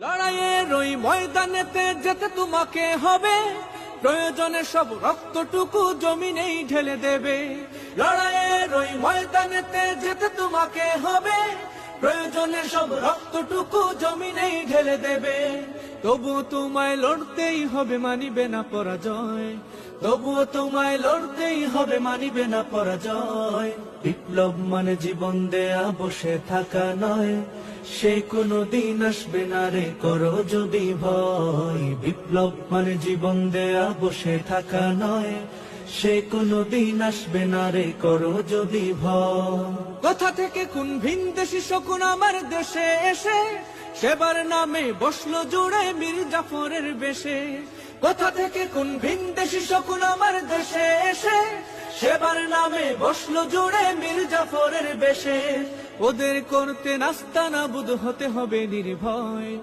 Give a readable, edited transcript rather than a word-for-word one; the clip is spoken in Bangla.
লড়াইয়ের ওই ময়দানেতে যেতে তোমাকে হবে, প্রয়োজনে সব রক্তটুকু জমিনেই ঢেলে দেবে। লড়াইয়ের ওই ময়দানেতে যেতে তোমাকে হবে, প্রয়োজনে সব রক্তটুকু জমিনেই ঢেলে দেবে। তবুও তোমায় লড়তেই হবে, মানিবে না পরাজয়। তবুও তোমায় লড়তেই হবে, মানিবে না পরাজয়। বিপ্লব মানে জীবন দেয়া, বসে থাকা নয়। সে কোনো দিন আসবে না রে, করো যদি ভয়। বিপ্লব মানে জীবন দেয়া, বসে থাকা নয়। সে কোনো দিন আসবে না রে, করো যদি ভয়। কোথা থেকে কোন ভিনদেশী শকুন আমার দেশে এসে সেবার নামে বসলো জুড়ে মীর জাফরের বেশে। কোথা থেকে কোন ভিনদেশী শকুন আমার দেশে এসে সেবার নামে বসলো জুড়ে মীর জাফরের বেশে। ওদের করতে নাস্তা নাবুদ হতে হবে নির্ভয়।